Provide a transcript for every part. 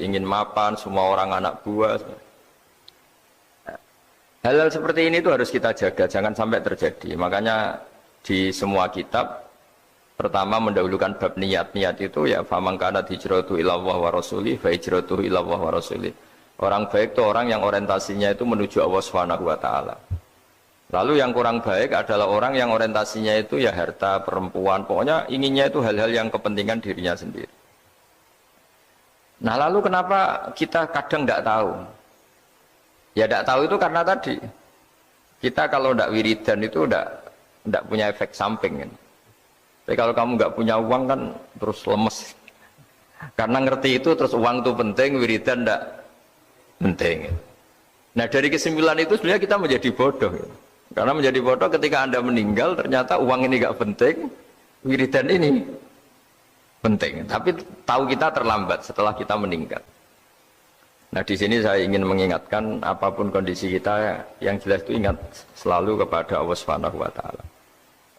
ingin mapan, semua orang anak buah. Hal-hal seperti ini itu harus kita jaga, jangan sampai terjadi. Makanya di semua kitab, pertama mendahulukan bab niat. Niat itu ya faman kana hijratuhu ilallah wa rasulih fa hijratuhu ilallah wa rasulih. Orang baik itu orang yang orientasinya itu menuju Allah Subhanahu wa taala. Lalu yang kurang baik adalah orang yang orientasinya itu ya harta, perempuan, pokoknya inginnya itu hal-hal yang kepentingan dirinya sendiri. Nah lalu kenapa kita kadang tidak tahu? Ya tidak tahu itu karena tadi kita kalau tidak wiridan itu tidak punya efek samping kan. Tapi kalau kamu nggak punya uang kan terus lemes. Karena ngerti itu terus uang itu penting, wiridan tidak penting. Nah dari kesimpulan itu sebenarnya kita menjadi bodoh. Karena menjadi bodoh ketika Anda meninggal ternyata uang ini nggak penting, wiridan ini penting. Tapi tahu kita terlambat setelah kita meninggal. Nah di sini saya ingin mengingatkan apapun kondisi kita yang jelas itu ingat selalu kepada Allah Subhanahu wa taala.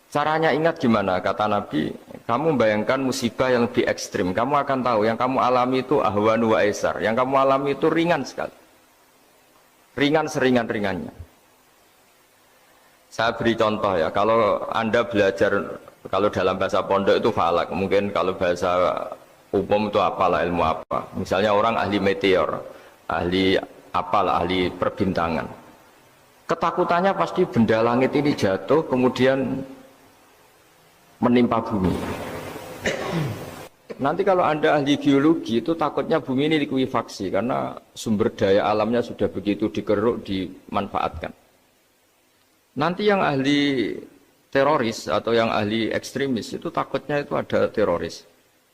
Caranya ingat gimana? Kata Nabi, kamu bayangkan musibah yang lebih ekstrim, kamu akan tahu yang kamu alami itu ahwanu wa aisar, yang kamu alami itu ringan sekali. Ringan seringan-ringannya. Saya beri contoh ya, kalau Anda belajar, kalau dalam bahasa pondok itu falak, mungkin kalau bahasa umum itu apalah, ilmu apa. Misalnya orang ahli meteor, ahli apalah, ahli perbintangan. Ketakutannya pasti benda langit ini jatuh, kemudian menimpa bumi. Nanti kalau Anda ahli geologi itu takutnya bumi ini likuifaksi karena sumber daya alamnya sudah begitu dikeruk, dimanfaatkan. Nanti yang ahli teroris atau yang ahli ekstremis itu takutnya itu ada teroris.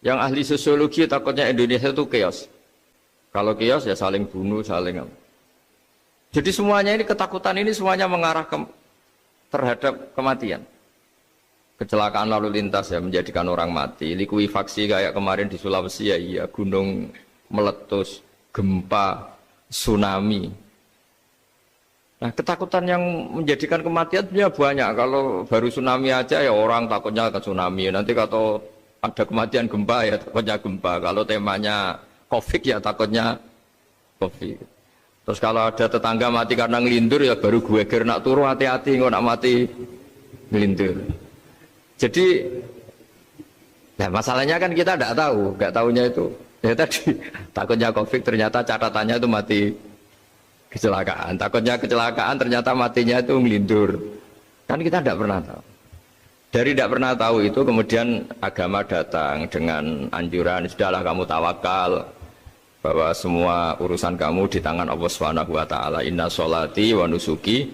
Yang ahli sosiologi takutnya Indonesia itu chaos. Kalau chaos ya saling bunuh, saling apa. Jadi semuanya ini ketakutan ini semuanya mengarah terhadap kematian. Kecelakaan lalu lintas ya menjadikan orang mati, likuifaksi kayak kemarin di Sulawesi ya iya, gunung meletus, gempa, tsunami. Nah ketakutan yang menjadikan kematian sebenarnya banyak. Kalau baru tsunami aja ya orang takutnya ke tsunami, nanti kalau ada kematian gempa ya takutnya gempa, kalau temanya COVID ya takutnya COVID. Terus kalau ada tetangga mati karena ngelindur ya baru gue nak turu hati-hati nggak nak mati ngelindur. Jadi, nah masalahnya kan kita tidak tahu, nggak tahunya itu. Ya tadi takutnya COVID ternyata catatannya itu mati kecelakaan. Takutnya kecelakaan ternyata matinya itu ngelindur. Kan kita tidak pernah tahu. Dari tidak pernah tahu itu kemudian agama datang dengan anjuran sudahlah kamu tawakal bahwa semua urusan kamu di tangan Allah Subhanahu wa taala. Inna sholati wa nusuki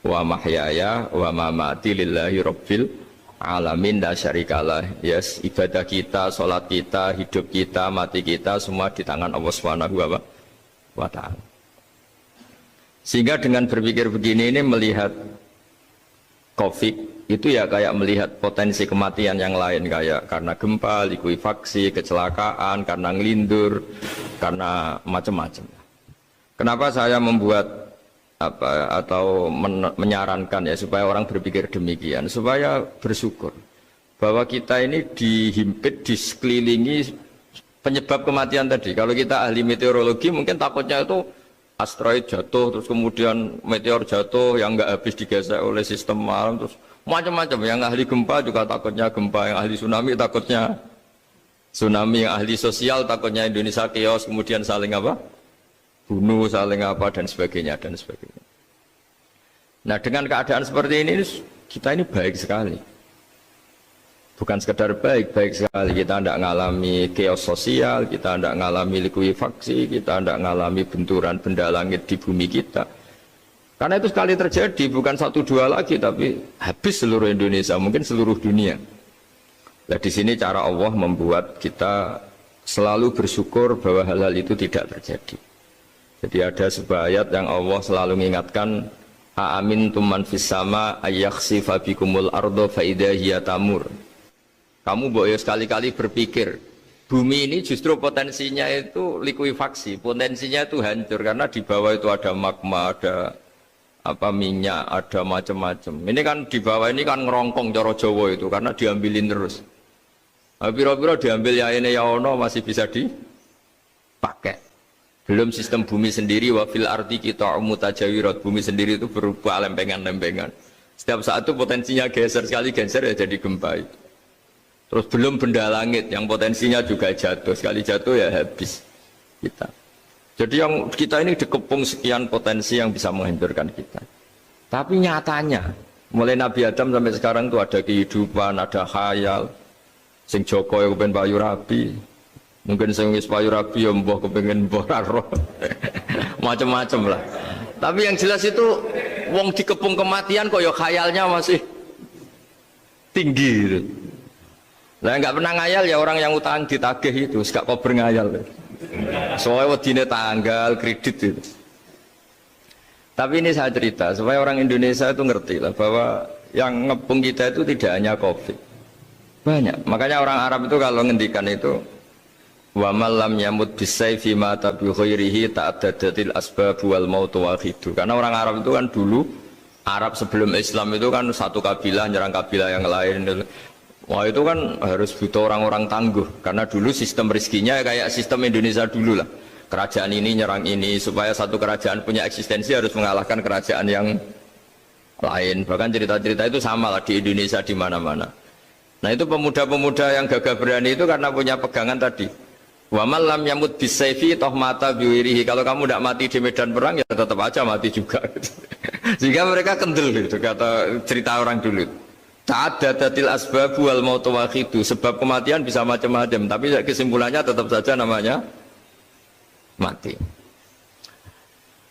wa mahyaya wa mamati lillahi rabbil alamin la syarikalah. Yes, ibadah kita, sholat kita, hidup kita, mati kita semua di tangan Allah Subhanahu wa taala. Sehingga dengan berpikir begini ini melihat COVID itu ya kayak melihat potensi kematian yang lain, kayak karena gempa, likuifaksi, kecelakaan, karena ngelindur, karena macam-macam. Kenapa saya membuat atau menyarankan ya supaya orang berpikir demikian, supaya bersyukur bahwa kita ini dihimpit, disekelilingi penyebab kematian tadi. Kalau kita ahli meteorologi mungkin takutnya itu asteroid jatuh, terus kemudian meteor jatuh yang nggak habis digesek oleh sistem alam, terus macam-macam. Yang ahli gempa juga takutnya gempa, yang ahli tsunami takutnya tsunami, yang ahli sosial takutnya Indonesia chaos, kemudian saling apa? Bunuh, saling apa, dan sebagainya, dan sebagainya. Nah dengan keadaan seperti ini, kita ini baik sekali. Bukan sekedar baik, baik sekali. Kita tidak mengalami chaos sosial, kita tidak mengalami likuifaksi, kita tidak mengalami benturan benda langit di bumi kita. Karena itu sekali terjadi, bukan 1-2 lagi, tapi habis seluruh Indonesia, mungkin seluruh dunia. Nah di sini cara Allah membuat kita selalu bersyukur bahwa hal-hal itu tidak terjadi. Jadi ada sebuah ayat yang Allah selalu mengingatkan, Aamintum man fis sama ayakhsifa bikumul ardo fa idza hiya tamur. Kamu boleh sekali-kali berpikir, bumi ini justru potensinya itu likuifaksi, potensinya itu hancur karena di bawah itu ada magma, ada apa minyak, ada macam-macam. Ini kan di bawah ini kan ngerongkong cara Jawa itu karena diambilin terus. Piro-piro diambil ya ini ya ono masih bisa dipakai. Belum sistem bumi sendiri, wa fil ardi qita'um mutajawirat, bumi sendiri itu berupa lempengan-lempengan. Setiap saat itu potensinya geser, sekali geser ya jadi gempa. Terus belum benda langit yang potensinya juga jatuh, sekali jatuh ya habis kita. Jadi yang kita ini dikepung sekian potensi yang bisa menghancurkan kita. Tapi nyatanya, mulai Nabi Adam sampai sekarang tuh ada kehidupan, ada khayal. Sing Joko yang kepengen payu rabi, mungkin sing wis payu rabi ya mbah kepengen mbah roh. Macam-macam lah. Tapi yang jelas itu wong dikepung kematian kok ya khayalnya masih tinggi gitu. Lah enggak pernah ngayal ya orang yang utang ditagih itu, gak kober ngayal. Soalnya wedine tanggal kredit itu. Tapi ini saya cerita supaya orang Indonesia itu ngerti lah bahwa yang ngepung kita itu tidak hanya Covid. Banyak. Makanya orang Arab itu kalau ngendikan itu wa man lam yamut bisayfi mata bi khairihi ta'addadatil asbab wal maut wahidu. Karena orang Arab itu kan dulu Arab sebelum Islam itu kan satu kabilah nyerang kabilah yang lain. Wah itu kan harus butuh orang-orang tangguh karena dulu sistem rezekinya kayak sistem Indonesia dulu lah. Kerajaan ini nyerang ini supaya satu kerajaan punya eksistensi harus mengalahkan kerajaan yang lain. Bahkan cerita-cerita itu sama lah di Indonesia di mana-mana. Nah itu pemuda-pemuda yang gagah berani itu karena punya pegangan tadi. Wa man lam yamut bisayfi toh mata biwirihi. Kalau kamu tidak mati di medan perang ya tetap aja mati juga. Sehingga mereka kendel gitu kata cerita orang dulu. Ta'addadatil asbab wal maut wahidu. Sebab kematian bisa macam-macam, tapi kesimpulannya tetap saja namanya mati.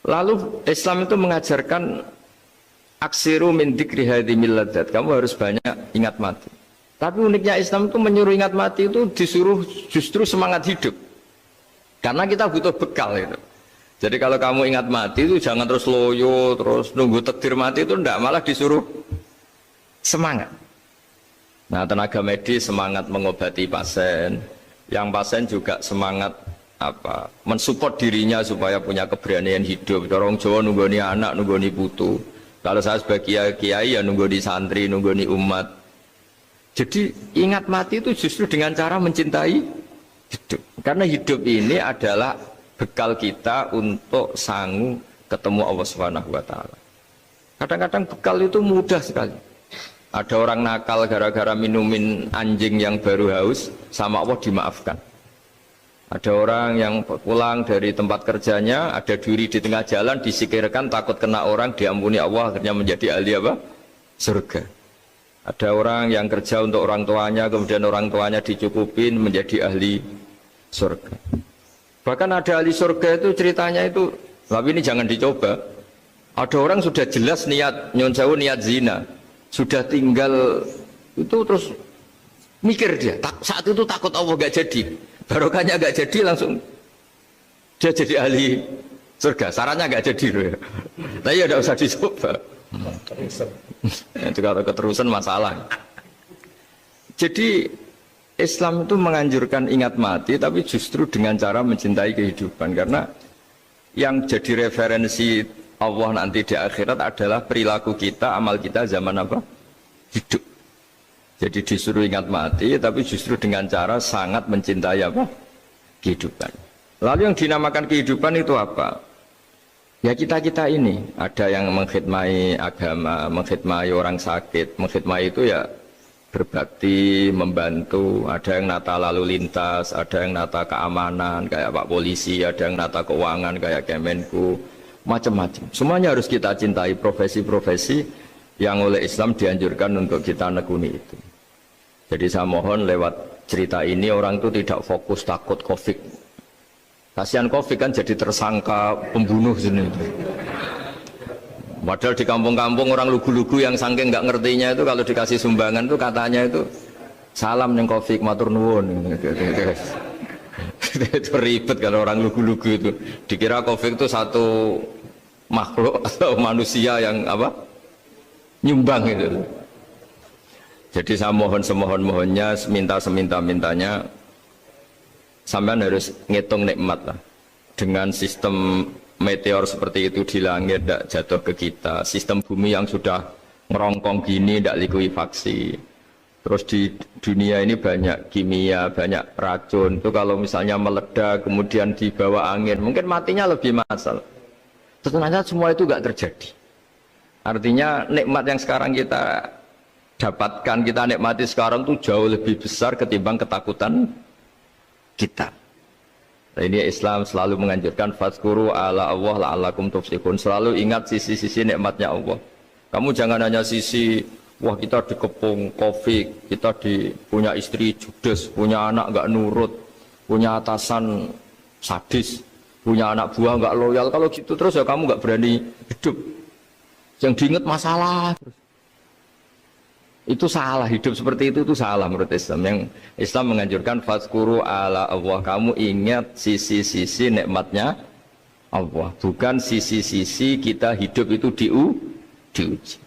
Lalu Islam itu mengajarkan aksiru min dzikri hadhimil ladzat. Kamu harus banyak ingat mati. Tapi uniknya Islam itu menyuruh ingat mati itu disuruh justru semangat hidup. Karena kita butuh bekal itu. Jadi kalau kamu ingat mati itu jangan terus loyo, terus nunggu takdir mati itu enggak, malah disuruh semangat. Nah, tenaga medis semangat mengobati pasien, yang pasien juga semangat mensupport dirinya supaya punya keberanian hidup. Orang Jawa nunggoni anak, nunggoni putu. Kalau saya sebagai kiai ya nunggoni santri, nunggoni umat. Jadi ingat mati itu justru dengan cara mencintai hidup. Karena hidup ini adalah bekal kita untuk sanggup ketemu Allah Subhanahu wa taala. Kadang-kadang bekal itu mudah sekali. Ada orang nakal gara-gara minumin anjing yang baru haus, sama Allah dimaafkan. Ada orang yang pulang dari tempat kerjanya, ada duri di tengah jalan, disikirkan takut kena orang, diampuni Allah, akhirnya menjadi ahli apa? Surga. Ada orang yang kerja untuk orang tuanya, kemudian orang tuanya dicukupin menjadi ahli surga. Bahkan ada ahli surga itu ceritanya itu, tapi ini jangan dicoba. Ada orang sudah jelas niat, nyon sewu niat zina. Sudah tinggal itu terus mikir dia saat itu takut Allah gak jadi, barokahnya gak jadi, langsung dia jadi ahli surga. Sarannya gak jadi loh ya. Tapi ya tidak usah dicoba. Itu kalau keterusan masalah. Jadi Islam itu menganjurkan ingat mati, tapi justru dengan cara mencintai kehidupan. Karena yang jadi referensi Allah nanti di akhirat adalah perilaku kita, amal kita zaman apa? Hidup. Jadi disuruh ingat mati, tapi justru dengan cara sangat mencintai apa? Kehidupan. Lalu yang dinamakan kehidupan itu apa? Ya kita-kita ini. Ada yang mengkhidmati agama, mengkhidmati orang sakit, mengkhidmati itu ya berbakti, membantu. Ada yang nata lalu lintas, ada yang nata keamanan kayak Pak Polisi, ada yang nata keuangan kayak Kemenku. Macam-macam. Semuanya harus kita cintai, profesi-profesi yang oleh Islam dianjurkan untuk kita nekuni itu. Jadi saya mohon lewat cerita ini orang itu tidak fokus takut Covid. Kasihan Covid kan jadi tersangka pembunuh sini. Padahal di kampung-kampung orang lugu-lugu yang saking nggak ngertinya itu kalau dikasih sumbangan itu katanya itu salam yang Covid matur nuwun. Itu ribet kalau orang lugu-lugu itu dikira Covid itu satu makhluk atau manusia yang apa nyumbang itu. Jadi saya mohon semohon-mohonnya, minta seminta-mintanya, sampean harus ngitung nikmat lah. Dengan sistem meteor seperti itu di langit tidak jatuh ke kita, sistem bumi yang sudah ngerongkong gini tidak likuifaksi, Terus di dunia ini banyak kimia, banyak racun. Itu kalau misalnya meledak, kemudian dibawa angin, mungkin matinya lebih masalah. Ternyata semua itu nggak terjadi. Artinya nikmat yang sekarang kita dapatkan, kita nikmati sekarang itu jauh lebih besar ketimbang ketakutan kita. Nah, ini Islam selalu menganjurkan fadzkuru ala Allah la'allakum tuflihun. Selalu ingat sisi-sisi nikmatnya Allah. Kamu jangan hanya sisi wah kita dikepung Covid, kita punya istri judes, punya anak nggak nurut, punya atasan sadis, punya anak buah nggak loyal. Kalau gitu terus ya kamu nggak berani hidup. Yang diingat masalah terus. Itu salah, hidup seperti itu salah menurut Islam. Yang Islam menganjurkan fadzkuru ala Allah, kamu ingat sisi-sisi nikmatnya Allah, bukan sisi-sisi kita hidup itu diuji.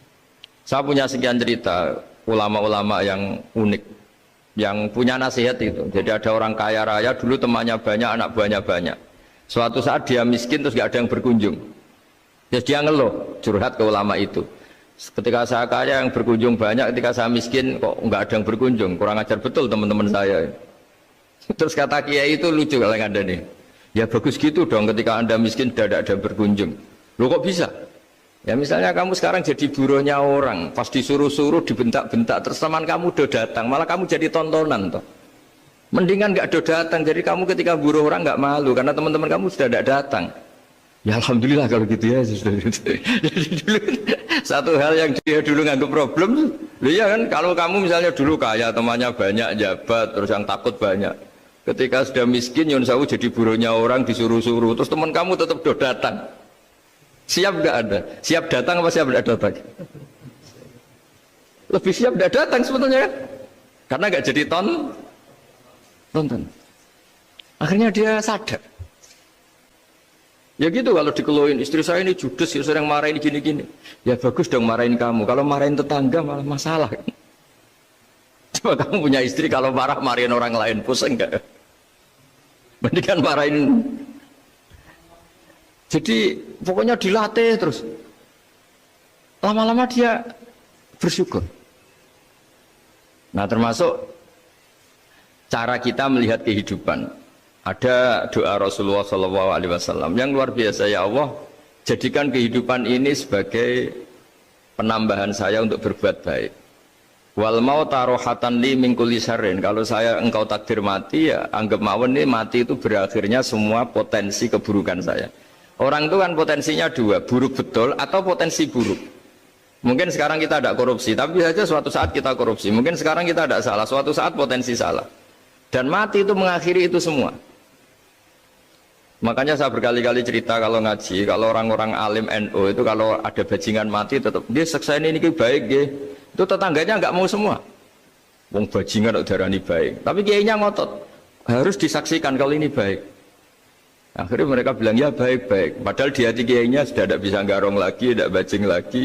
Saya punya sekian cerita ulama-ulama yang unik, yang punya nasihat itu. Jadi ada orang kaya raya dulu temannya banyak, anak buahnya banyak. Suatu saat dia miskin terus gak ada yang berkunjung. Jadi dia ngeluh, curhat ke ulama itu. Ketika saya kaya yang berkunjung banyak, ketika saya miskin kok nggak ada yang berkunjung, kurang ajar betul teman-teman saya. Terus kata kiai itu lucu kalau yang ada nih, ya bagus gitu dong ketika anda miskin tidak ada yang berkunjung. Loh kok bisa? Ya misalnya kamu sekarang jadi buruhnya orang, pas disuruh-suruh dibentak-bentak, terus teman kamu udah datang, malah kamu jadi tontonan toh. Mendingan nggak ada datang, jadi kamu ketika buruh orang nggak malu karena teman-teman kamu sudah tidak datang. Ya alhamdulillah kalau gitu ya. Jadi dulu satu hal yang dia dulu nganggap problem, ya kan kalau kamu misalnya dulu kaya, temannya banyak, jabat, terus yang takut banyak. Ketika sudah miskin, Yun Sawu jadi buruhnya orang, disuruh-suruh, terus teman kamu tetap do datang. Siap nggak ada? Siap datang apa siap nggak datang? Lebih siap nggak datang sebetulnya kan? Karena nggak jadi tonton. Akhirnya dia sadar. Ya gitu kalau dikeluhin istri saya ini judes, ya sering marahin gini-gini. Ya bagus dong marahin kamu. Kalau marahin tetangga malah masalah. Coba kamu punya istri kalau marah marahin orang lain, pusing enggak? Mendingan marahin. Jadi pokoknya dilatih terus. Lama-lama dia bersyukur. Nah termasuk cara kita melihat kehidupan. Ada doa Rasulullah SAW yang luar biasa, ya Allah jadikan kehidupan ini sebagai penambahan saya untuk berbuat baik. Wal mauta rohatan li min kulli syarrin, kalau saya engkau takdir mati ya anggap mawon ini mati itu berakhirnya semua potensi keburukan saya. Orang itu kan potensinya dua, buruk betul atau potensi buruk. Mungkin sekarang kita tidak korupsi, tapi saja suatu saat kita korupsi. Mungkin sekarang kita tidak salah, suatu saat potensi salah. Dan mati itu mengakhiri itu semua. Makanya saya berkali-kali cerita kalau ngaji, kalau orang-orang alim NU itu kalau ada bajingan mati tetap dia seksa ini baik ya. Itu tetangganya nggak mau semua. Wong bajingan darah ini baik, tapi kiainya ngotot harus disaksikan kalau ini baik. Akhirnya mereka bilang ya baik-baik. Padahal di hati kiainya sudah tidak bisa garong lagi, tidak bajing lagi,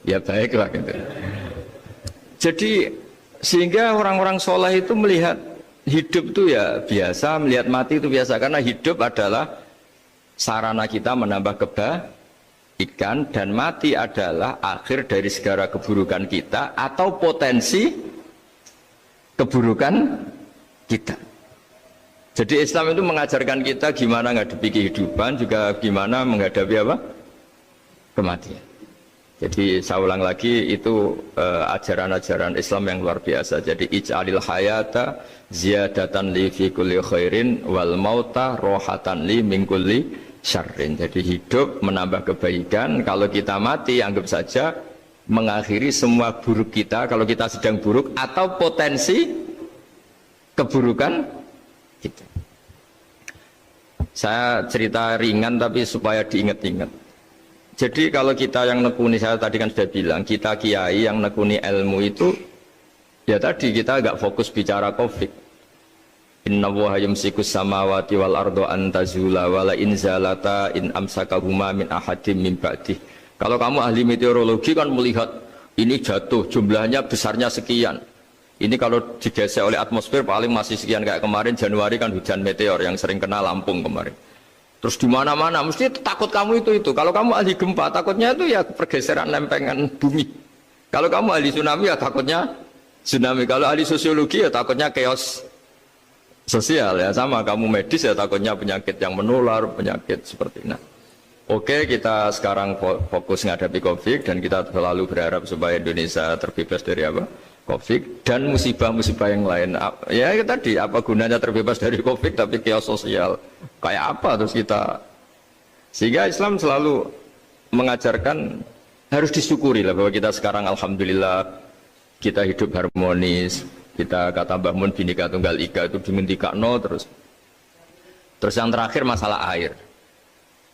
ya baiklah gitu. Jadi sehingga orang-orang soleh itu melihat hidup itu ya biasa, melihat mati itu biasa, karena hidup adalah sarana kita menambah kebaikan dan mati adalah akhir dari segala keburukan kita atau potensi keburukan kita. Jadi Islam itu mengajarkan kita gimana menghadapi kehidupan, juga gimana menghadapi apa? Kematian. Jadi saya ulang lagi itu ajaran-ajaran Islam yang luar biasa. Jadi ij'alil hayata ziyadatan li fi kulli khairin wal mauta rohatan li min kulli syarrin. Jadi hidup menambah kebaikan, kalau kita mati anggap saja mengakhiri semua buruk kita kalau kita sedang buruk atau potensi keburukan kita. Saya cerita ringan tapi supaya diingat-ingat. Jadi kalau kita yang nekuni, saya tadi kan sudah bilang, kita kiai yang nekuni ilmu itu, ya tadi kita agak fokus bicara Covid. Inna Allaha yumsikus samawati wal ardo an tazula wala in zalata in amsakahuma min ahadim min ba'dih. Kalau kamu ahli meteorologi kan melihat ini jatuh jumlahnya besarnya sekian. Ini kalau digeser oleh atmosfer paling masih sekian, kayak kemarin Januari kan hujan meteor yang sering kena Lampung kemarin. Terus di mana-mana mesti takut kamu itu. Kalau kamu ahli gempa takutnya itu ya pergeseran lempengan bumi. Kalau kamu ahli tsunami ya takutnya Tsunami. Kalau ahli sosiologi ya takutnya chaos sosial ya, sama kamu medis ya takutnya penyakit yang menular, penyakit seperti ini. Nah, oke, kita sekarang fokus menghadapi COVID dan kita selalu berharap supaya Indonesia terbebas dari apa? COVID dan musibah-musibah yang lain. Ya tadi, apa gunanya terbebas dari COVID tapi chaos sosial? Kayak apa terus kita? Sehingga Islam selalu mengajarkan harus disyukuri lah bahwa kita sekarang alhamdulillah kita hidup harmonis. Kita kata Mbah Mun Bhinneka Tunggal Ika itu dimentikakno terus. Terus yang terakhir masalah air.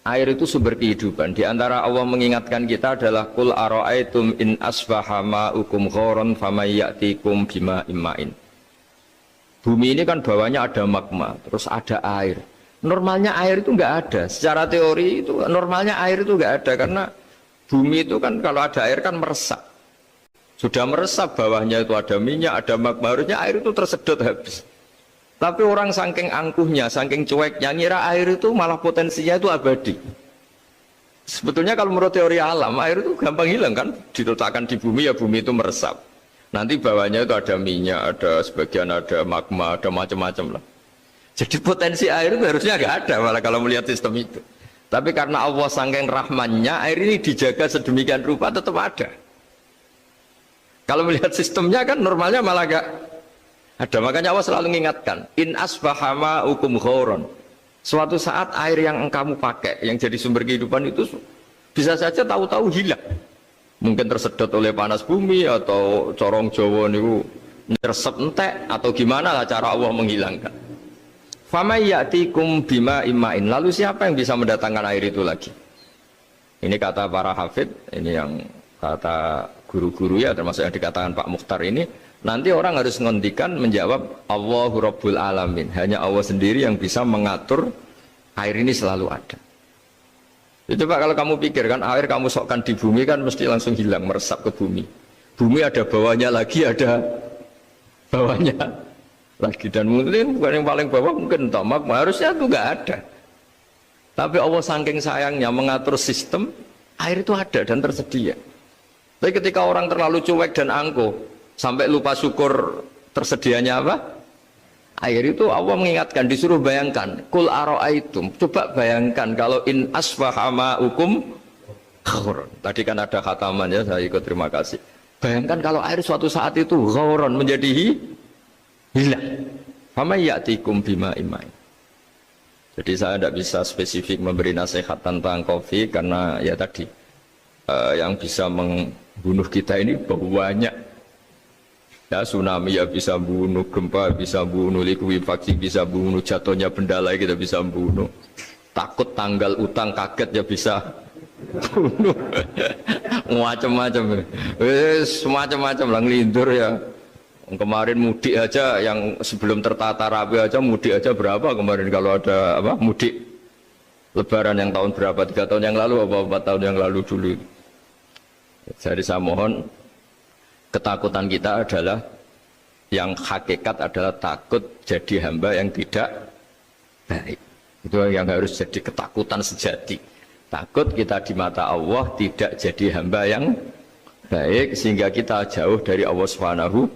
Air itu sumber kehidupan. Di antara Allah mengingatkan kita adalah qul ara'aitum in asbaha ma'ukum ghoron famay ya'tikum bima imma'in. Bumi ini kan bawahnya ada magma, terus ada air. Normalnya air itu enggak ada. Secara teori itu normalnya air itu enggak ada karena bumi itu kan kalau ada air kan meresap. Sudah meresap, bawahnya itu ada minyak, ada magma, harusnya air itu tersedot habis. Tapi orang saking angkuhnya, saking cueknya, ngira air itu malah potensinya itu abadi. Sebetulnya kalau menurut teori alam, air itu gampang hilang kan, diletakkan di bumi ya bumi itu meresap. Nanti bawahnya itu ada minyak, ada sebagian ada magma, ada macam-macam lah. Jadi potensi air itu harusnya nggak ada malah kalau melihat sistem itu. Tapi karena Allah saking rahmannya, air ini dijaga sedemikian rupa tetap ada. Kalau melihat sistemnya kan normalnya malah gak ada. Makanya Allah selalu mengingatkan, in asbahama ukum ghoron. Suatu saat air yang kamu pakai, yang jadi sumber kehidupan itu bisa saja tahu-tahu hilang. Mungkin tersedot oleh panas bumi atau corong Jawa niku nyeresep entek atau gimana lah cara Allah menghilangkan. Famay ya'tikum bima imma'in. Lalu siapa yang bisa mendatangkan air itu lagi? Ini kata para hafid, ini yang kata guru-guru ya, termasuk yang dikatakan Pak Mukhtar ini, nanti orang harus ngondikan menjawab Allahu Rabbul Alamin. Hanya Allah sendiri yang bisa mengatur air ini selalu ada. Ya, coba kalau kamu pikirkan air kamu sokkan di bumi kan mesti langsung hilang, meresap ke bumi. Bumi ada bawahnya lagi, ada bawahnya lagi. Dan mungkin bukan yang paling bawah, mungkin magma, harusnya itu nggak ada. Tapi Allah saking sayangnya mengatur sistem, air itu ada dan tersedia. Tapi ketika orang terlalu cuek dan angkuh sampai lupa syukur tersedianya apa? Air itu Allah mengingatkan, disuruh bayangkan, kul ara'aitum, coba bayangkan kalau in asbaha ma'ukum ghoron. Tadi kan ada khataman ya, saya ikut terima kasih. Bayangkan kalau air suatu saat itu ghoron menjadi hilang. Famay ya'tikum bima imma'in. Jadi saya tidak bisa spesifik memberi nasihat tentang COVID karena ya tadi yang bisa membunuh kita ini banyak. Ya tsunami ya bisa bunuh, gempa bisa bunuh, likuifaksi bisa bunuh, jatuhnya benda lain kita bisa bunuh. Takut tanggal utang kaget ya bisa bunuh. Macam-macam. Semacam-macam lah ngelindur ya. Kemarin mudik aja yang sebelum tertata rapi aja mudik aja berapa kemarin kalau ada apa mudik Lebaran yang tahun berapa 3 tahun yang lalu apa 4 tahun yang lalu dulu. Jadi saya mohon ketakutan kita adalah yang hakikat adalah takut jadi hamba yang tidak baik. Itu yang harus jadi ketakutan sejati. Takut kita di mata Allah tidak jadi hamba yang baik sehingga kita jauh dari Allah Subhanahu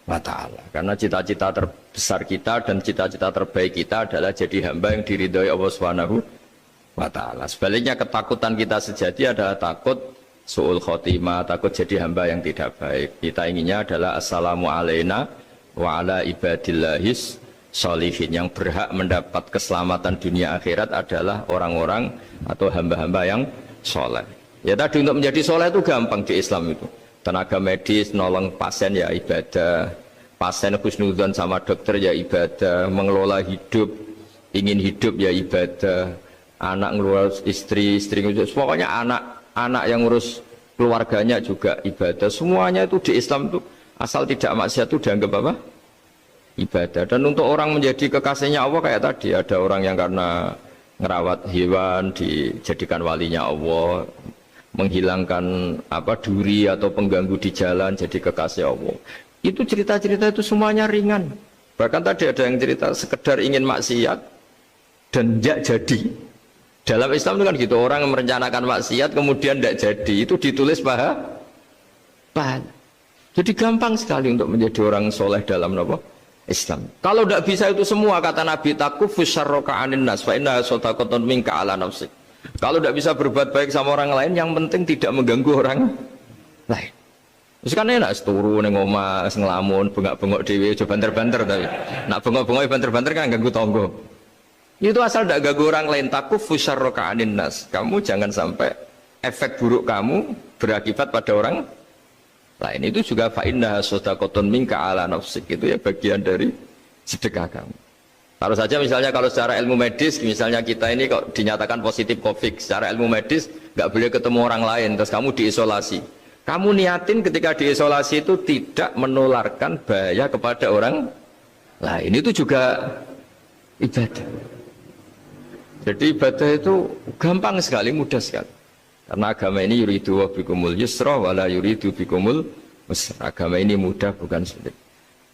wa ta'ala. Karena cita-cita terbesar kita dan cita-cita terbaik kita adalah jadi hamba yang diridhoi Allah Subhanahu wa ta'ala. Sebaliknya ketakutan kita sejati adalah takut su'ul khotimah, takut jadi hamba yang tidak baik. Kita inginnya adalah assalamu alaina wa ala ibadillahis sholihin. Yang berhak mendapat keselamatan dunia akhirat adalah orang-orang atau hamba-hamba yang soleh. Ya tadi untuk menjadi soleh itu gampang di Islam itu. Tenaga medis nolong pasien ya ibadah, pasien husnudzon sama dokter ya ibadah, mengelola hidup, ingin hidup ya ibadah, anak ngurus istri ngurus, pokoknya anak yang ngurus keluarganya juga ibadah. Semuanya itu di Islam itu asal tidak maksiat itu dianggap apa? Ibadah. Dan untuk orang menjadi kekasihnya Allah kayak tadi, ada orang yang karena ngerawat hewan dijadikan walinya Allah, menghilangkan apa duri atau pengganggu di jalan jadi kekasih Allah. Itu cerita-cerita itu semuanya ringan. Bahkan tadi ada yang cerita sekedar ingin maksiat dan tidak jadi. Dalam Islam itu kan gitu, orang yang merencanakan maksiat kemudian tidak jadi, itu ditulis pahala. Jadi gampang sekali untuk menjadi orang soleh dalam apa? Islam. Kalau tidak bisa itu semua, kata Nabi, takufus syarroka anin nas fa inna sodaqatun minka ala nafsik. Kalau tidak bisa berbuat baik sama orang lain, yang penting tidak mengganggu orang lain. Terus kan enak turu ning omah ngelamun, bengak-bengok dhewe aja banter-banter tapi. Nak bengok-bengok banter-banter kan ganggu tangga. Itu asal tidak ganggu orang lain, takufus syarroka anin nas. Kamu jangan sampai efek buruk kamu berakibat pada orang lain. Itu juga fa inna shadaqatun minka ala nafsik, itu ya bagian dari sedekah kamu. Taruh saja misalnya kalau secara ilmu medis, misalnya kita ini kok dinyatakan positif COVID, secara ilmu medis nggak boleh ketemu orang lain, terus kamu diisolasi. Kamu niatin ketika diisolasi itu tidak menularkan bahaya kepada orang lain, itu juga ibadah. Jadi ibadah itu gampang sekali, mudah sekali. Karena agama ini yuridu wa bikumul yusra wala yuridu bikumul usra. Agama ini mudah, bukan sulit.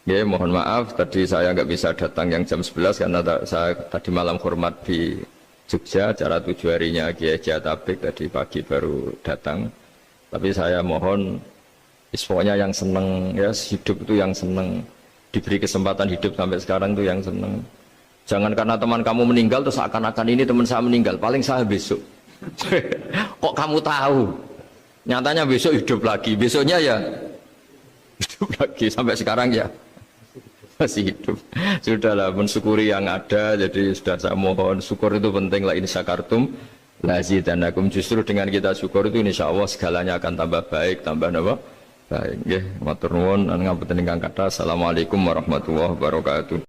Ya, mohon maaf tadi saya nggak bisa datang yang jam 11 karena saya tadi malam hormat di Jogja, acara 7 harinya Kiai Jatabek, tadi pagi baru datang. Tapi saya mohon pokoknya yang seneng ya, hidup itu yang seneng, diberi kesempatan hidup sampai sekarang itu yang seneng. Jangan karena teman kamu meninggal terus akan-akan ini teman saya meninggal, paling saya besok. Kok kamu tahu? Nyatanya besok hidup lagi, besoknya ya hidup lagi, sampai sekarang ya masih hidup. Sudahlah, mensyukuri yang ada. Jadi sudah saya mohon, syukur itu penting. La in syakartum lazidanakum. Justru dengan kita syukur itu insya Allah segalanya akan tambah baik, tambah apa? Baik. Nggih, matur nuwun ngapunten ingkang kathah. Assalamualaikum warahmatullahi wabarakatuh.